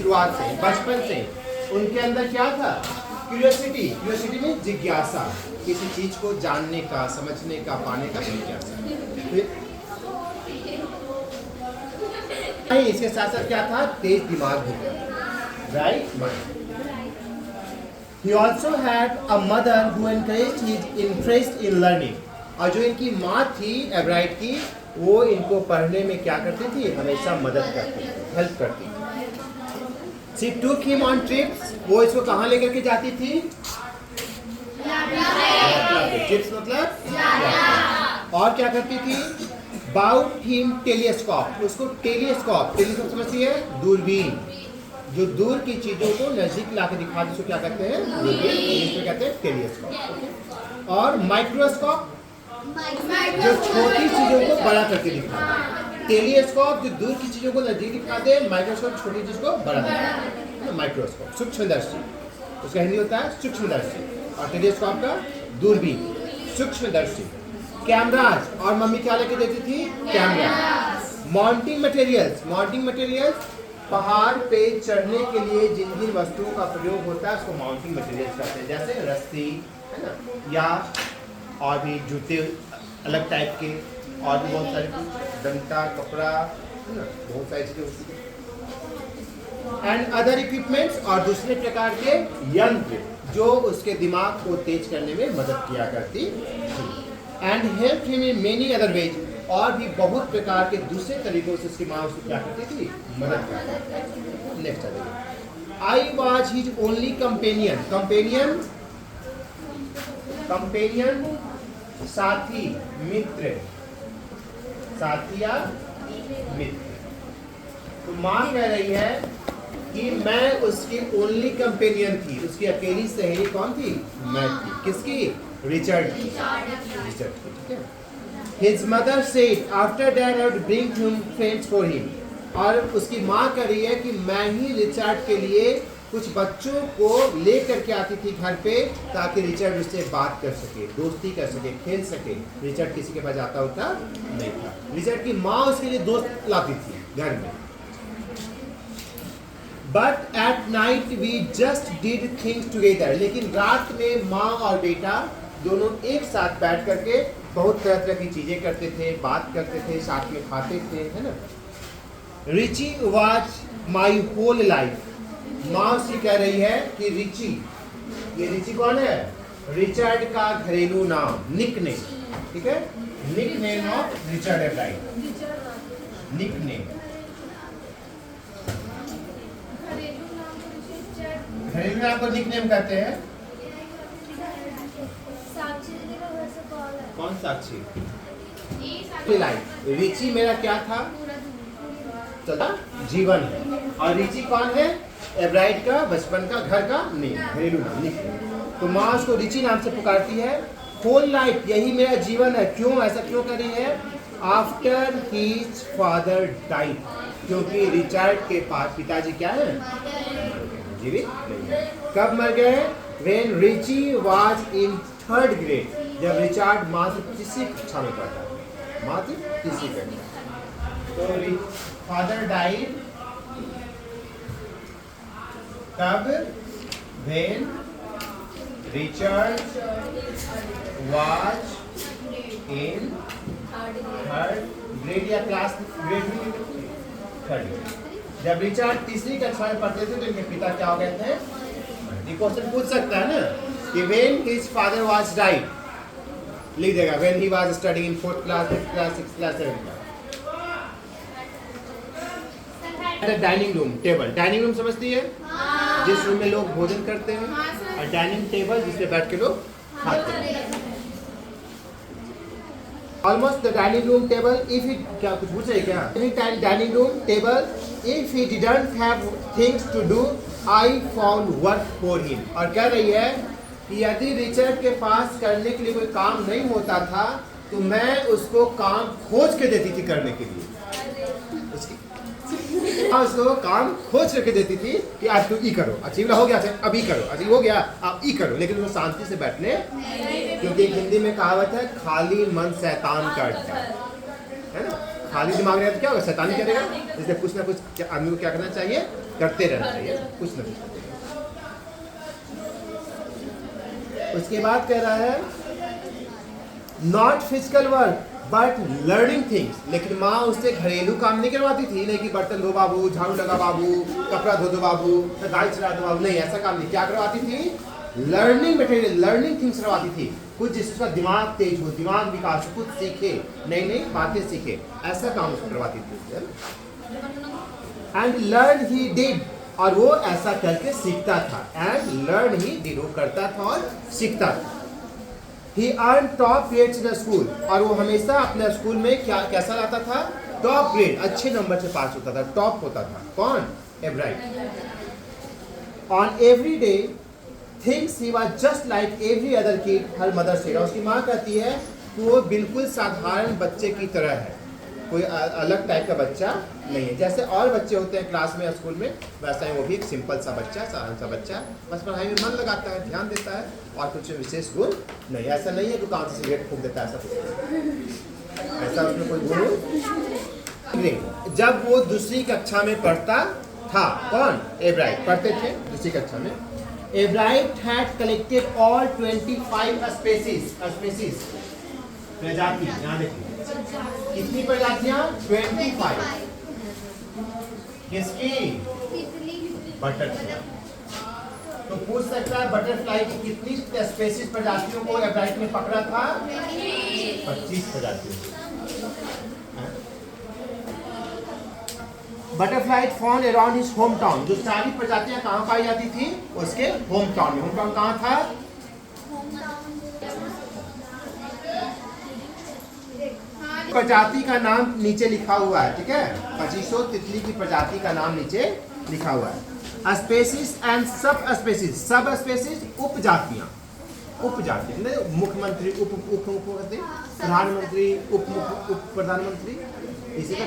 शुरुआत से, बचपन से उनके अंदर क्या था? क्यूरियोसिटी में जिज्ञासा, किसी चीज को जानने का, समझने का, पाने का जिज्ञासा। इसके साथ साथ क्या था? तेज दिमाग भी था, right mind. He also had a mother who encouraged his interest in learning. और जो इनकी माँ थी एवराइट की, वो इनको पढ़ने में क्या करती थी? हमेशा मदद करती थी, हेल्प करती थी। She took him on trips. वो इसको कहाँ लेकर के जाती थी? ट्रिप्स मतलब और क्या करती थी? Bought him telescope. उसको टेलीस्कोप समझती है? दूरबीन, जो दूर की चीजों को नजदीक लाके दिखाते, उसको क्या कहते हैं? दूरबीन, इंग्लिश में कहते हैं टेलीस्कोप। और माइक्रोस्कोप, जो छोटी चीजों को बड़ा करके दिखाते। टेलीस्कोप जो दूर की चीजों को नजदीक दिखाते हैं, माइक्रोस्कोप छोटी चीज को बड़ा दिखाते हैं। माइक्रोस्कोप सूक्ष्मदर्शी, उसका हिंदी होता है सूक्ष्मदर्शी, और टेलीस्कोप का दूरबीन, सूक्ष्मदर्शी। कैमराज, और मम्मी क्या लेके देती थी? कैमरा। माउंटिंग मटेरियल्स, पहाड़ पे चढ़ने के लिए जिन जिन वस्तुओं का प्रयोग होता है उसको माउंटिंग मटेरियल्स कहते हैं, जैसे रस्सी है ना, या और भी जूते अलग टाइप के, और भी बहुत सारे कुछ, डंडा, कपड़ा है ना, बहुत सारी चीजें होती हैं। एंड अदर इक्विपमेंट्स, और दूसरे प्रकार के यंत्र जो उसके दिमाग को तेज करने में मदद किया करती थी। And help him in many other ways, और भी बहुत प्रकार के दूसरे तरीकों से उसकी माँ उसको क्या करती थी? मदद करती थी। नेक्स्ट आ जाइए। I was his only companion, साथी, मित्र, साथी या मित्र। तो माँ कह रही है कि मैं उसकी ओनली कंपेनियन थी, उसकी अकेली सहेली कौन थी? मैं थी। किसकी? रिचर्ड की, ठीक है। His mother said after that I would bring him friends for him. और उसकी माँ कह रही है कि मैं ही रिचर्ड के लिए कुछ बच्चों को लेकर के आती थी घर पे, ताकि रिचर्ड उससे बात कर सके, दोस्ती कर सके, खेल सके। रिचर्ड किसी के पास जाता होता नहीं था। रिचर्ड की माँ उसके लिए दोस्त लाती थी घर में। But at night we just did things together. लेकिन रात में माँ और बेटा दोनों एक साथ बैठ करके बहुत तरह तरह की चीजें करते थे, बात करते थे, साथ में खाते थे, है ना। Richie was my whole life. माँ उसकी कह रही है कि रिची, ये रिची कौन है? रिचर्ड का घरेलू नाम, निकनेम, ठीक है, निकनेम ऑफ रिचर्ड एवराइट, निकनेम। घरेलू नाम को निकनेम कहते हैं। कौन साक्षी? रिची मेरा क्या था? चला जीवन है। और रिची कौन है? एवराइट का बचपन का, घर का नेम, घरेलू नाम, निकनेम। तो माँ उसको रिची नाम से पुकारती है। होल लाइफ, यही मेरा जीवन है। क्यों ऐसा क्यों कर रही है? आफ्टर हिज फादर डाइड, क्योंकि रिचर्ड के पास पिताजी क्या है? जीवित नहीं। कब मर गए? When Richie was in 3rd grade, जब रिचर्ड मात्र तीसरी कक्षा में पढ़ता है, मात्र तीसरी कक्षा। तो फादर डाइड कब? When Richard was in 3rd grade, या क्लास ग्रेड में 3rd grade। जब रिचर्ड तीसरी कक्षा में पढ़ते थे तो इनके पिता क्या हो गए थे? ये क्वेश्चन पूछ सकता है ना कि when his father was died, लिख देगा when he was studying in 4th class, 5th class, 6th class, 7th class। Dining room table, dining room समझती है? जिस रूम में लोग भोजन करते हैं, और डाइनिंग टेबल जिसपे बैठ के लोग खाते हैं। Almost the dining room table, if it, क्या कुछ पूछ रहे क्या? Any time dining room table, if he didn't have things to do, I found work for him. और कह रही है कि यदि रिचर्ड के पास करने के लिए कोई काम नहीं होता था, तो मैं उसको काम खोज के देती थी करने के लिए। उसको काम खोज करके देती थी कि आज तू ई करो, अच्छा हो गया, अच्छा अब ई करो, अच्छा हो गया आप ई करो, लेकिन वो शांति से बैठने, क्योंकि हिंदी में कहावत है खाली मन शैतान का अड्डा है ना, खाली दिमाग रहेगा तो क्या होगा, शैतानी करेगा। इसलिए कुछ ना कुछ आदमी को क्या करना चाहिए, करते रहना चाहिए, कुछ ना कुछ। उसके बाद कह रहा है not physical work but learning things. लेकिन माँ उससे घरेलू काम नहीं करवाती थी, नहीं कि बर्तन धो बाबू, झाड़ू लगा बाबू, कपड़ा धो दो बाबू, गाड़ी चला दो बाबू, नहीं ऐसा काम नहीं। क्या करवाती थी, लर्निंग मटेरियल, लर्निंग थिंग्स करवाती थी, कुछ जिसका दिमाग तेज हो, दिमाग विकास हो, कुछ सीखे, नई नई बातें सीखे, ऐसा काम उसको करवाती थी। एंड लर्न ही डिड, और वो ऐसा करके सीखता था। एंड लर्न ही डिड, वो करता था और सीखता था। He earned top grades in the school, और वो हमेशा अपने स्कूल में क्या कैसा लाता था, टॉप ग्रेड, अच्छे नंबर से पास होता था, टॉप होता था। कौन, alright. On every day things he was just like every other kid, हर मदर से। उसकी माँ कहती है कि वो बिल्कुल साधारण बच्चे की तरह है, कोई अलग टाइप का बच्चा नहीं है। जैसे और बच्चे होते हैं क्लास में, स्कूल में, वैसा ही वो भी एक सिंपल सा बच्चा, साधारण सा बच्चा, बस पढ़ाई में मन लगाता है, ध्यान देता है, और कुछ विशेष गुण नहीं। ऐसा नहीं है दुकान से सिगरेट फूंक देता है, ऐसा कुछ नहीं, ऐसा उसमें कोई गुण नहीं। जब वो दूसरी कक्षा में पढ़ता था, कौन, एवराइट, पढ़ते थे दूसरी कक्षा में। एवराइट हैड कलेक्टेड ऑल 25 स्पीशीज, प्रजाति, यहाँ देखिए कितनी प्रजातियां, 25। किसकी, बटरफ्लाई। तो पूछ सकता है बटरफ्लाई की कितनी स्पेसीज, प्रजातियों को एवराइट ने पकड़ा था, 25 प्रजातियों। Butterfly found around his home town, जो सारी प्रजातियां कहाँ पाई जाती थी, उसके होम टाउन में। होम टाउन कहाँ था, प्रजाति का नाम नीचे लिखा हुआ है, ठीक है, 25 तितली की प्रजाति का नाम नीचे लिखा हुआ है। स्पेसीज एंड सब स्पेसीज, सब स्पेसीज उपजातियां, उपजाति मतलब मुख्यमंत्री, उप मुख्यमंत्री, प्रधानमंत्री, उप प्रधानमंत्री, इसी का।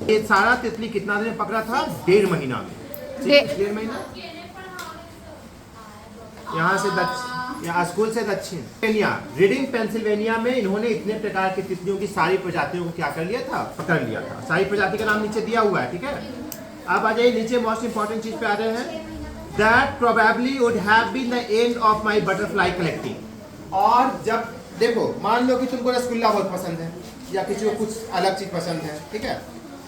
ये सारा तितली कितना दिन में पकड़ा था, 1.5 महीना में, 1.5 महीना। यहाँ से यहाँ स्कूल से दक्षिण रीडिंग पेंसिल्वेनिया में इन्होंने इतने प्रकार की तितलियों की सारी प्रजातियों को क्या कर लिया था, पकड़ लिया था। सारी प्रजाति का नाम नीचे दिया हुआ है, ठीक है। अब आ जाइए नीचे, मोस्ट इंपॉर्टेंट चीज पे आ रहे हैं। That probably would have been the end of my butterfly collecting. और जब देखो, मान लो कि तुमको रसगुल्ला बहुत पसंद है, या किसी को कुछ अलग चीज पसंद है, ठीक है,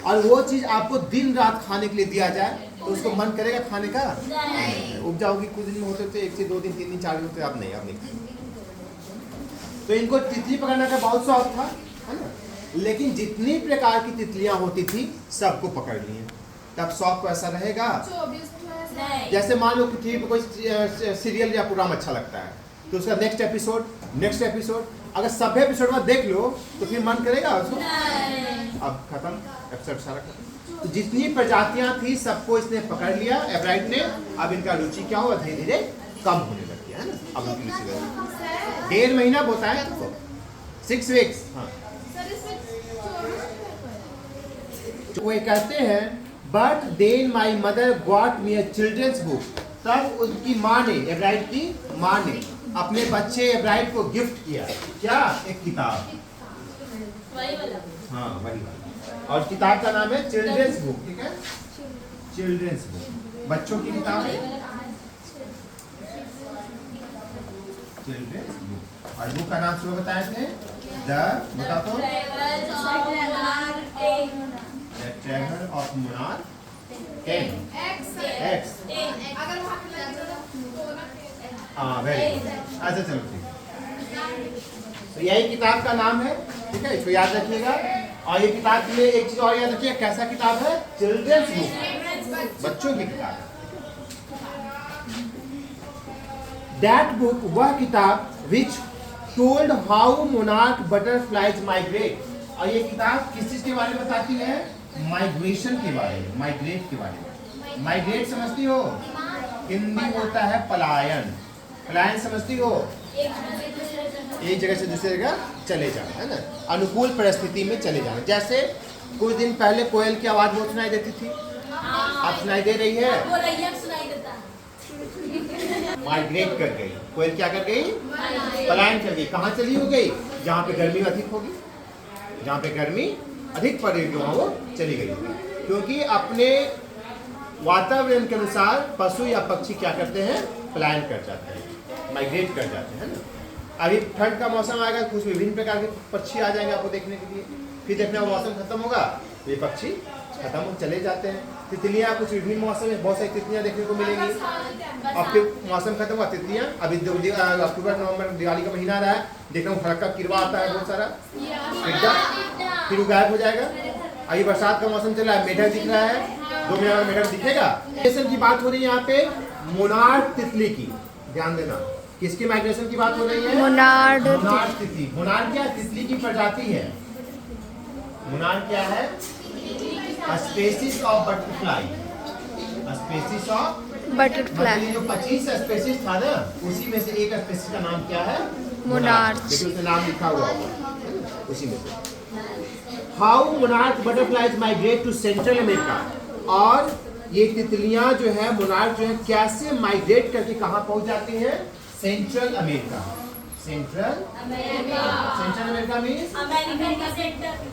और वो चीज आपको दिन रात खाने के लिए दिया जाए, तो उसको मन करेगा खाने का, उपजाओगी। कुछ दिन में होते थे 1 से 2 दिन, 3 दिन, 4 दिन होते, अब नहीं। तो इनको तितली पकड़ने का बहुत शौक था, है ना। लेकिन जितनी प्रकार की तितलियां होती थी सबको पकड़ लिए। तब शौक को ऐसा रहेगा, जैसे मान लो कि कोई सीरियल या प्रोग्राम अच्छा लगता है, तो उसका नेक्स्ट एपिसोड अगर सभी एपिसोड में देख लो तो फिर मन करेगा उसको, अब खत्म, एपिसोड सारा खत्म। तो जितनी प्रजातियां थी सबको इसने पकड़ लिया, एवराइट ने। अब इनका रुचि क्या हुआ, धीरे धीरे कम होने लग गया, है ना। अब उनकी रुचि 1.5 महीना बताया तो 6 वीक्स। हाँ, वो कहते हैं but then my mother got me a children's book. तब उनकी माँ ने, एवराइट की माँ ने अपने बच्चे एवराइट को गिफ्ट किया, क्या, एक किताब, वही वाला, हाँ वही वाला। और किताब का नाम है चिल्ड्रंस बुक, ठीक है, चिल्ड्रंस बुक, बच्चों की किताब है चिल्ड्रंस बुक। और बुक का नाम सुबह बताए थे, बता तो, the traveller of monarch x. हाँ वेरी गुड, अच्छा चलो ठीक। तो यही किताब का नाम है, ठीक है, इसको याद रखिएगा। और ये किताब के लिए एक चीज और याद रखिए, कैसा किताब है, चिल्ड्रंस बुक, बच्चों की किताब है। दैट बुक, वह किताब which told how monarch butterflies migrate. और ये किताब किस चीज के बारे में बताती है, माइग्रेशन के बारे में, माइग्रेट के बारे में। माइग्रेट समझती हो, हिंदी होता है पलायन, पलायन समझती हो, एक जगह से दूसरी जगह चले जाना, है ना, अनुकूल परिस्थिति में चले जाना। जैसे कुछ दिन पहले कोयल की आवाज बहुत सुनाई देती थी, अब सुनाई दे रही है, माइग्रेट कर गई कोयल, क्या कर गई, पलायन कर गई। कहाँ चली हो गई, जहाँ पे गर्मी अधिक होगी, जहाँ पे गर्मी अधिक परे जो है वो चली गई है, क्योंकि अपने वातावरण के अनुसार पशु या पक्षी क्या करते हैं, पलायन कर जाते हैं, माइग्रेट कर जाते हैं ना। अभी ठंड का मौसम आएगा, कुछ विभिन्न प्रकार के पक्षी आ जाएंगे आपको देखने के लिए, फिर देखना मौसम खत्म होगा तो ये पक्षी खत्म हो चले जाते हैं। तितलियाँ कुछ विभिन्न मौसम में बहुत सारी तितलियाँ देखने को मिलेंगी, अब फिर मौसम खत्म हुआ तितलियाँ, अभी अक्टूबर नवंबर दिवाली का महीना आ रहा है, देख रहा हूँ हल्का किरवा आता है बहुत सारा, एकदम फिर वो गायब हो जाएगा। अभी बरसात का मौसम चल रहा है, मेढक दिख रहा है, 2 महीने में मेढक दिखेगा। माइग्रेशन की बात हो रही है यहाँ पे मोनार्ड तितली की, ध्यान देना, किसकी माइग्रेशन की बात हो रही है, मोनार्ड तितली। मोनार्ड क्या, तितली की प्रजाति है। मोनार्ड क्या है, species of butterfly, species of butterfly. जो 25 स्पेसीज था ना, उसी में से एक स्पेसीज का नाम क्या है, मोनार्ड। देखिए उसमें नाम लिखा हुआ होगा उसी में से। How monarch butterflies migrate to Central America, और ये तितलियां जो है मोनार्क जो है कैसे माइग्रेट करके कहाँ पहुंच जाती हैं, central America. Central America means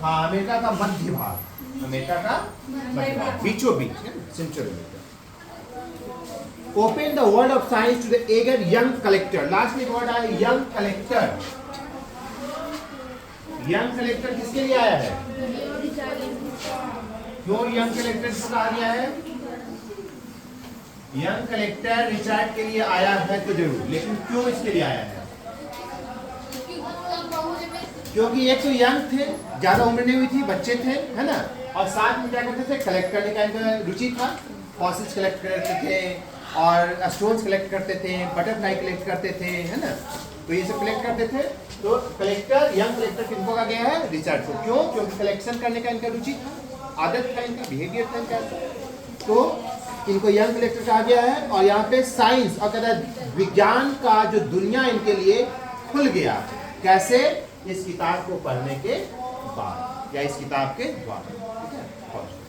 हाँ, अमेरिका का मध्य भाग, अमेरिका का मध्य भाग, बीचों बीच central America. Open the world of science to the eager young collector, last में वर्ड आया यंग कलेक्टर। यंग कलेक्टर किसके लिए आया है, क्यों यंग कलेक्टर को कहा गया है, यंग कलेक्टर रिचार्ड के लिए आया है तो जरूर, लेकिन क्यों इसके लिए आया है, क्योंकि एक तो यंग थे, ज्यादा उम्र नहीं हुई थी, बच्चे थे, है ना, और साथ में क्या करते थे, कलेक्ट करने का इनका रुचि था, फॉसिल्स कलेक्ट करते थे और स्टोन्स कलेक्ट करते थे, बटरफ्लाई कलेक्ट करते थे, है ना, तो ये सब कलेक्ट करते थे। तो कलेक्टर, यंग कलेक्टर किनको कहा गया है, रिचर्ड को, क्यों, क्योंकि कलेक्शन करने का इनका रुचि था, आदत था इनका, बिहेवियर था इनका, तो इनको यंग कलेक्टर कहा गया है। और यहाँ पे साइंस और कहता है विज्ञान का जो दुनिया इनके लिए खुल गया, कैसे, इस किताब को पढ़ने के बाद या इस किताब के द्वारा, ठीक है।